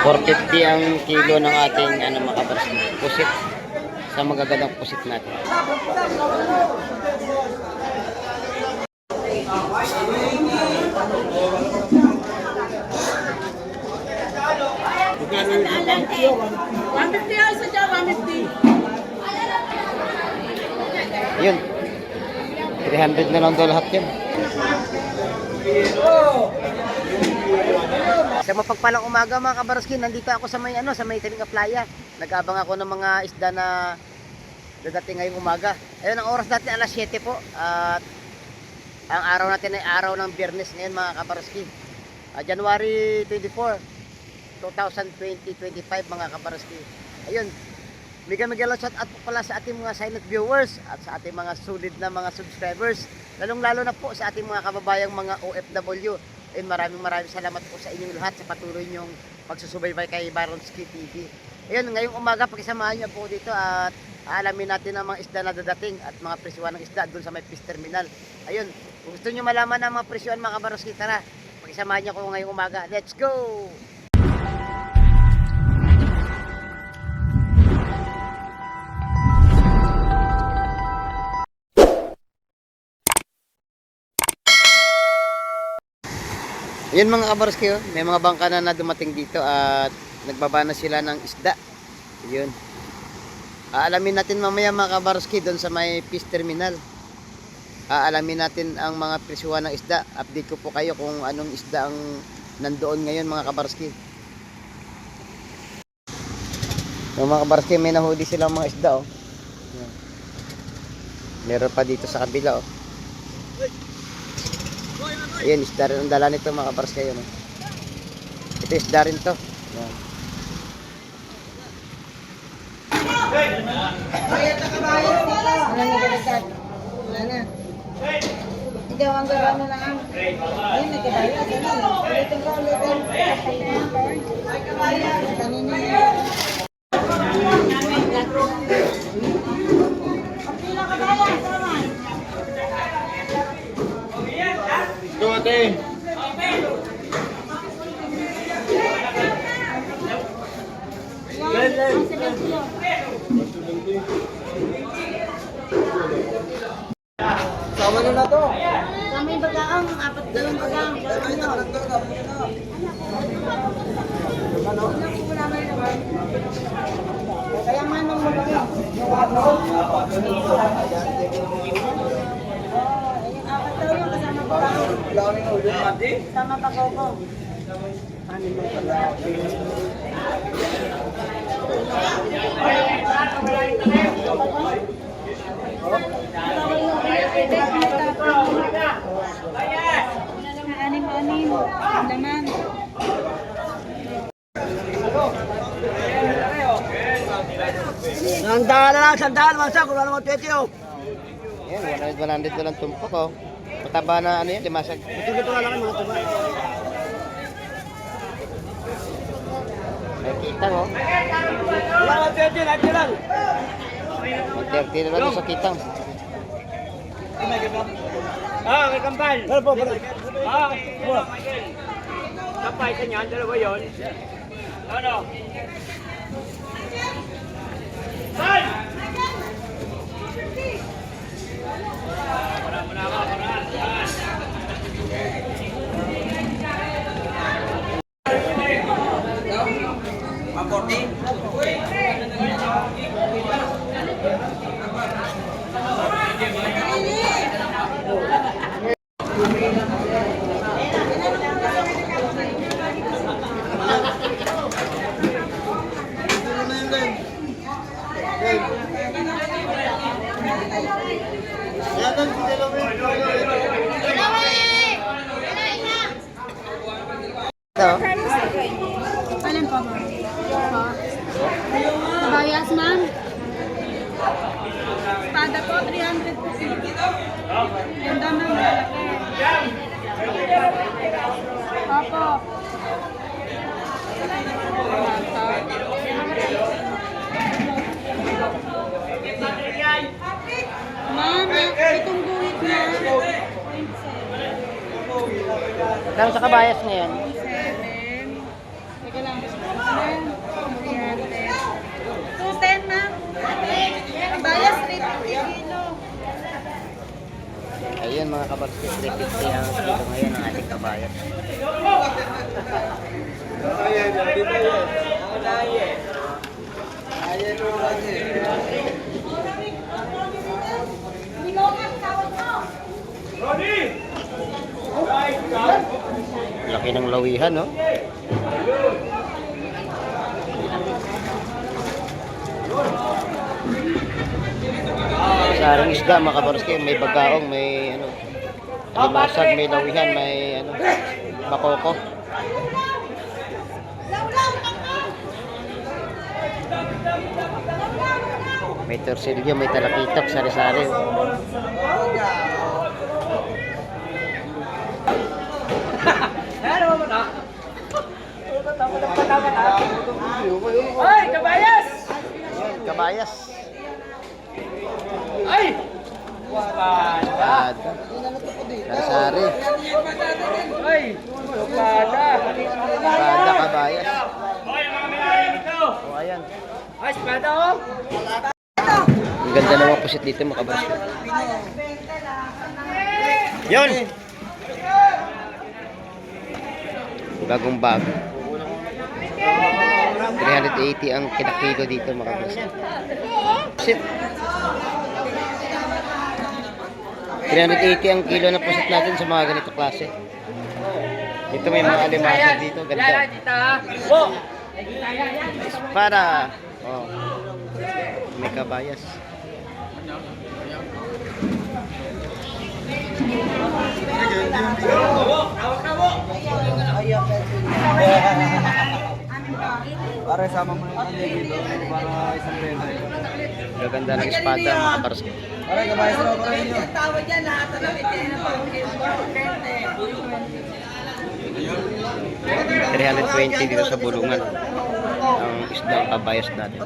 450 ang kilo ng ating mga kabars, pusit sa magagandang pusit natin. Yun, 300 na lang daw lahat yan. Sa mapagpalang umaga mga kabaraskin, nandito ako sa may Tabing Playa. Nag-abang ako ng mga isda na dadating ngayong umaga. Ayun, ang oras natin alas 7 po. At ang araw natin ay araw ng Biyernes ngayon mga kabaraskin. January 24, 2025 mga kabaraskin. Ayun, mega shout out po pala sa ating mga silent viewers at sa ating mga solid na mga subscribers. Lalong-lalo na po sa ating mga kababayang mga OFW. And maraming salamat po sa inyong lahat sa patuloy nyong pagsusubaybay kay Baronski TV. Ayun, ngayong umaga pakisamahan niyo po dito at aalamin natin ang mga isda na dadating at mga presyuhan ng isda doon sa may fish terminal. Ayun, kung gusto niyo malaman ang mga presyuhan mga Baronski, tara, pakisamahan niyo ko ngayong umaga. Let's go! Ayan mga kabarski, may mga bangka na dumating dito at nagbaba na sila ng isda. Ayun. Aalamin natin mamaya mga kabarski doon sa may fish terminal. Aalamin natin ang mga presyuhan ng isda. Update ko po kayo kung anong isda ang nandoon ngayon mga kabarski. So, mga kabarski, may nahuli silang mga isda. Oh. Ayan. Meron pa dito sa kabila. Oh. Ayan, isda rin ang dala nito mga kabars kayo. No? Ito isda rin to. Ayan. Wala na. Ikaw ang gawin mo lang. Ayun, nagkabayad. Ulitin ko, ulitin. Kanina yan. Ate. Sama na to. Sama yung bagaang, 4 dalawang bagaang. Kaya nga nung bagaang. Yung 4 daw yung kasama bagaang. Sama pa koko. Anim-anim. Laman. Sandaan na lang, sandaan. Masa, kung ano mo 20 oh. Ayan, 100 na lang tumpok oh. Mataba na ano yan, dimasag. Ito nga lang mga tuba. May kitang oh. Wala na 20, lahat yun lang. May 30 na lang sa kitang. May kambal. Ano po, pala? Kapay ka niyan, dalawa yun. Ano? Saan? Muna ako, Ito. Alin pa ba? Bayas man. Espada po, 350. Ganda na malaki. Opo. Mama, itong guhit na. Kano sa kabayas ngayon? 7. Teka lang. 210 na. Bayas 350 kilo. Ayun mga kabarski, 350 ang kilo ngayon ng ating kabayan. Laki ng lawihan, no? Saring isda mga kabarski, may bagaong, may ano, limasag, may lawihan, may ano, makoko. May torsilyo, may talakitok, sari-sari. Ano mo na? Ay, kabayas! Ayan, kabayas. Ay! Espada! Ada. Sari-sari. Ay! Espada! Espada, kabayas. Hoy, mga may dito! O, ayan. Ay, espada oh! Ang ganda ng mga pusit dito mga kabarski. Yun! Bagong bago. 380 ang kinakilo dito mga kabarski. Pusit. 380 ang kilo na pusit natin sa mga ganito klase. Ito may mga alimasag dito. Ganda. Oh! Para. Oh. May kabayas. Para sama mo yung dito, para isang rena. Gaganda ng espada mga kabarski. Para kabayas na ako rin yun. Tawad yan lahat ng itin na pang-20. 320 dito sa bulungan. Ang isda ang kabayas natin.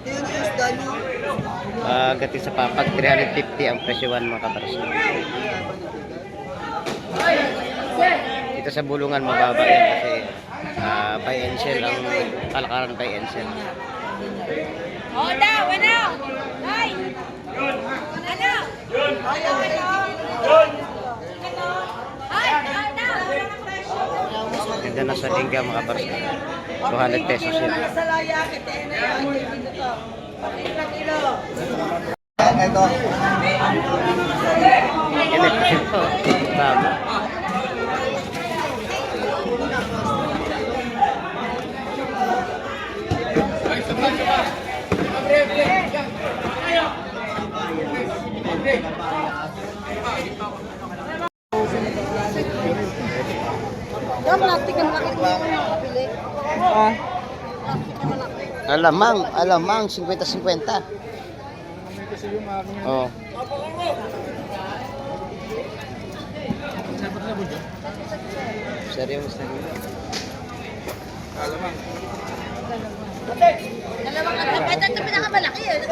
Gati sa papag, 350 ang presyohan mga kabarski. Dito sa bulungan mababa yan kasi buy and sell ang kalakaran buy and sell. Oh, daw, ano? Ay! Ano? Ganda na sa lingga mga kabarski. 200 pesos yun. Sa laya, kitain na yan. Ito. Pakita kilo. Ito. Yan ay pusit po. Tama. Yung plastic ang laki ko yung nakapili. Alamang 50-50. Oh. Seryo mas naging. Dalawang ang ito ito pinakamalaki eh.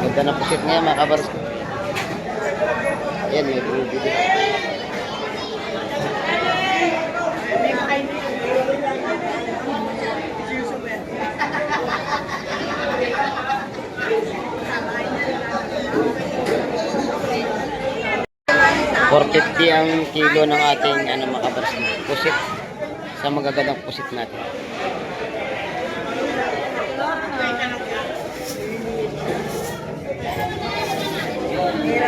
Ganda na pusit ngayon mga kabarski. Ayan, may ruby dito. $450 ang kilo ng ating mga kabarski. Pusit. Sa magagandang pusit natin.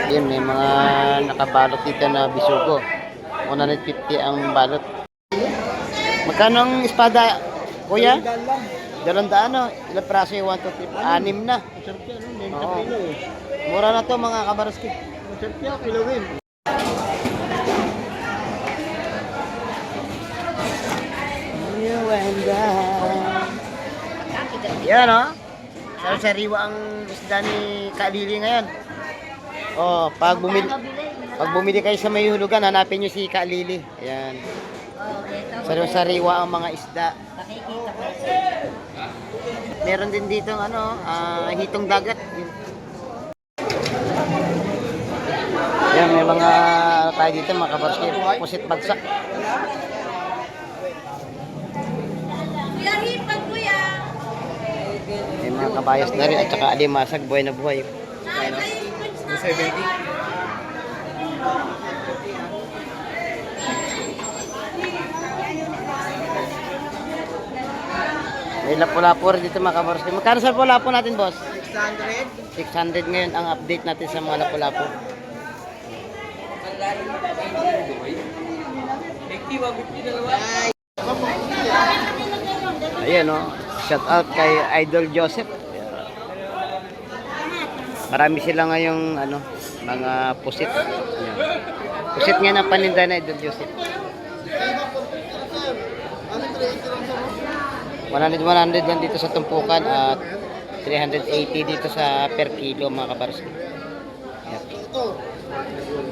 Yun, may mga nakabalot dito na bisugo. 150 ang balot. Magkano ang espada, kuya? 200 ano? Ilang praso yung 1, 2, 3? 6 na. Oo. Mura na to mga kabarski. Yan o. Sariwa ang isda ni Kalili ngayon. Oh, pag bumili kayo sa may hulugan, hanapin niyo si Kalili. Ayan. Sariwa ang mga isda. Meron din dito hitong dagat. Yan, may mga tayo dito mga kabarski. Pusit bagsak. Kuya, hipag kuya. May mga kabayas na rin at saka alimasag, buhay na buhay. May lapu-lapu rin dito mga kabarski. Magkano sa lapu-lapu natin, boss? 600. 600 ngayon ang update natin sa mga lapu-lapu. Ayan o. Shout out kay Idol Joseph. Marami sila ngayong ano, mga pusit. Ayan. Pusit ngayon ang paninda na Idol Joseph. 100 lang dito sa tumpukan at 380 dito sa per kilo mga kabarski. Ayan.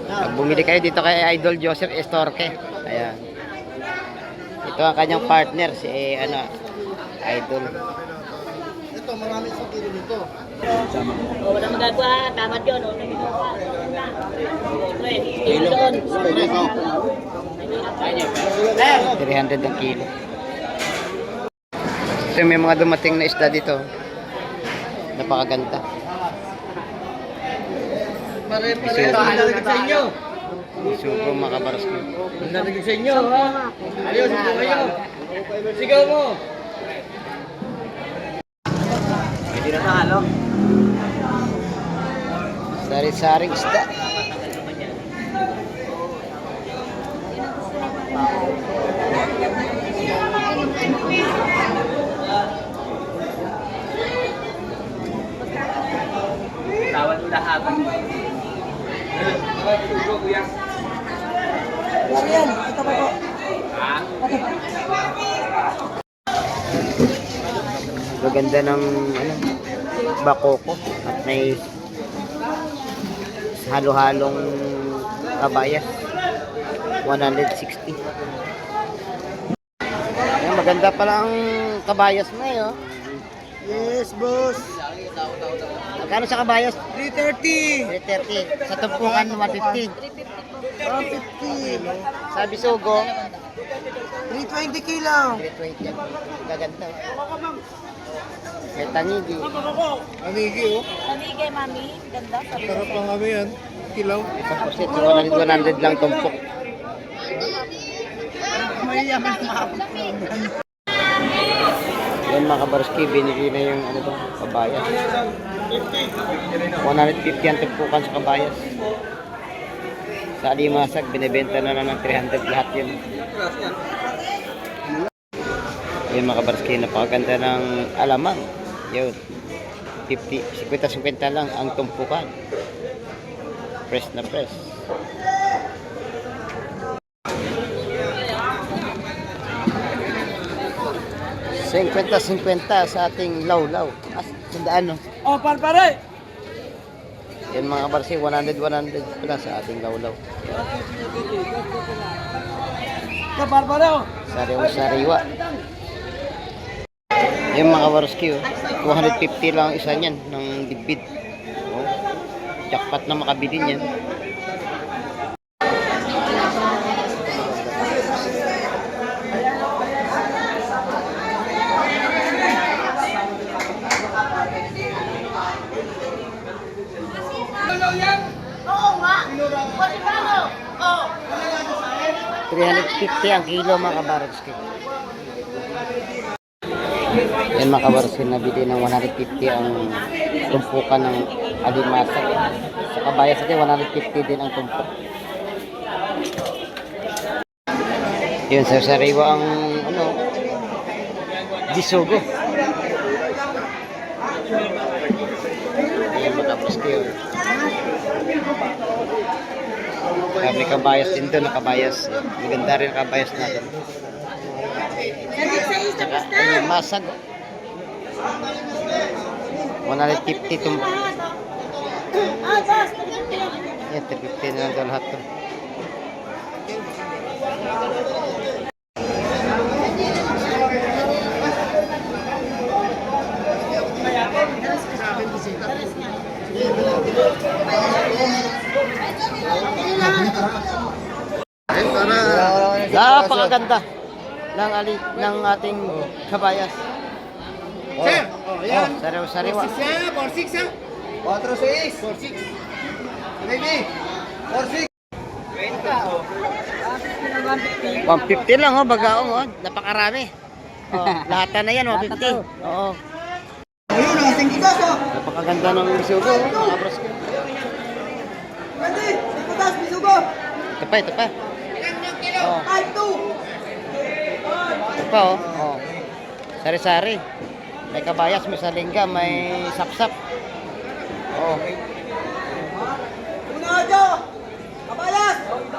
Pag bumili kayo dito kay Idol Joseph Estorque. Ayan. Ito ang kanyang partner si ano, Idol. Ito, marami sa kilo nito. Oo, wala magagawa. Tama yun. O, kilo doon. 300 ang kilo. So may mga dumating na isda dito. Napakaganda. Narinig sa inyo. Isugo mga kabarski. Narinig sa inyo, ha? Ayos, ito kayo. Sigaw mo. Hindi na talo. Sari-saring isda. Tawad mo lahat. Yan, ito pa po. Maganda ng ano, bakoko at may halo-halong kabayas. 160. Ayan, maganda pala ang kabayas na yun. Yes, boss. Magkano sa kabayas? 330. 330. Sa tumpukan 150. 150. Sa bisugo 320 kilo. 320. Gaganda. May tangigi. Amigi, oh. Pamigay, mami. Ganda. Sarap lang kami yan. Kilaw. Isang pusit, 100 lang tumpok. Mayayaman kumahapon. Yan mga kabarski, binili na yung ano to, kabayas. 150 ang tumpukan sa kabayas. Sa alimasag, binibenta na ng 300 lahat yun. Yan mga kabarski, napakaganda ng alamang. Yun. 50 lang ang tumpukan. Fresh na fresh. $50 sa ating lawlaw. Sandaan, no? Oh, pare! Yan mga kabarsi, 100 pala sa ating lawlaw. Ito, pare, oh. Sariwa. Yan mga kabarski, oh. 250 lang isa niyan ng dibid. Oh. Jackpot na makabili niyan. $350 ang kilo mga kabarski. Yan mga kabarski, nabili ng 150 ang tumpukan ng alimasag. Sa kabayas natin 150 din ang tumpok. Yun sa sariwa ang ano, disugo. Yan mga kabarski. Kami kabayas din doon, nakabayas. Maganda rin kabayas natin. Tsaka, ayun, masag. 150 tum. Yan, 350 na lang doon lahat to. napakaganda ng ating kabayas. Sir, ayan. Sariwa. 46 ha? 46. 46. Baby. 46. 150 lang bagaong napakarami. Lahat na yan 150. Oo. Ayun, asing kitas oh. Napakaganda ng bisugo, mga bros ko. Pwede, kitas, bisugo. Ito pa. Oh. 5-2. Ito pa oh. Sari-sari. May kabayas, may salingga, may sapsap. Oh. Una dyo. Kabayas.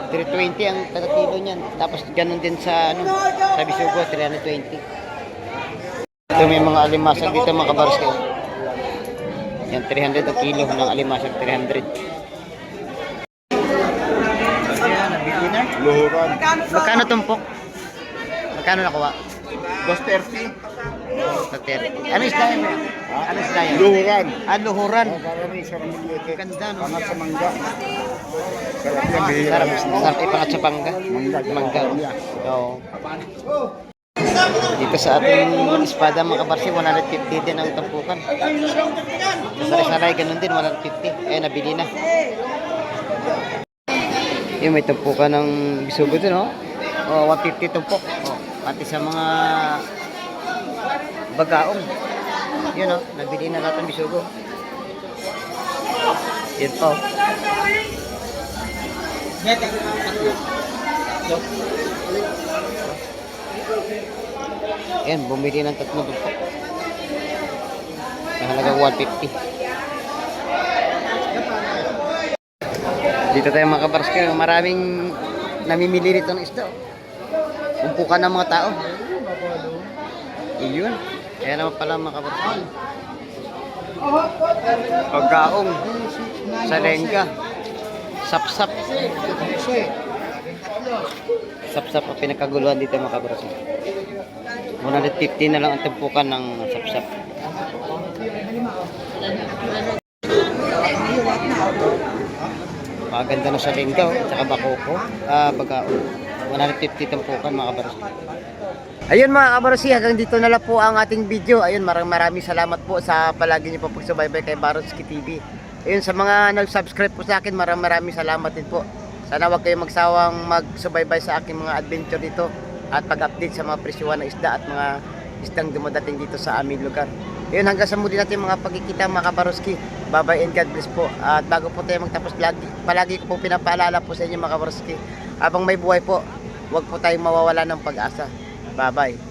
320 ang kada kilo niyan. Tapos ganun din sa sa bisugo 320. Ito may mga alimasag dito mga kabaros ko. Yan 300 ang kilo ng alimasag 300. Luhuran. Magkano tumpok? Magkano nakuha? 230. Sa 30. Ano isda yan? Ano isda yan? Luhuran. Luhuran. Karami sa Ramilete. Ganda no? Pangat sa mangga. Sarap yan, bihira. Sarap ipangat sa pangga. Mangga. Oo. Dito sa ating espada mga kabarsi, 150 din ang tampukan. Sa saray ganun din, 150. Eh, nabili na. Yung may tampukan ng bisugo din, oh. Oh, 150 tumpok. Oh, pati sa mga bagaong. Yun, oh, nabili na lahat ng bisugo. Yan po. Yan, bumili ng 3 tumpok. Mahalagang 150. Dito tayo mga kabarska, maraming namimili rito ng isda. Umpukan ng mga tao. Iyon. Kaya naman pala mga kabarska. Pagkaong, salengga, sapsap. Sapsap ang pinakaguluhan dito mga kabarska. 150 na lang ang tumpukan ng sapsap. Maganda na sa linggaw, tsaka bakoko, bagao. 150 tumpukan mga kabarasi. Ayun mga kabarasi, hanggang dito na lang po ang ating video. Ayun, maraming salamat po sa palagi niyo po pagsubaybay kay Baronski TV. Ayun, sa mga nag-subscribe po sa akin, maraming salamat din po. Sana wag kayong magsawang magsubaybay sa aking mga adventure dito at pag-update sa mga presyuhan ng isda at mga isdang dumadating dito sa aming lugar. Ayun, hanggang sa muli natin mga pagkikita mga kabaroski. Bye-bye and God bless po. At bago po tayo magtapos, palagi ko po pinapaalala po sa inyo mga kabaroski. Habang may buhay po, huwag po tayong mawawala ng pag-asa. Bye-bye.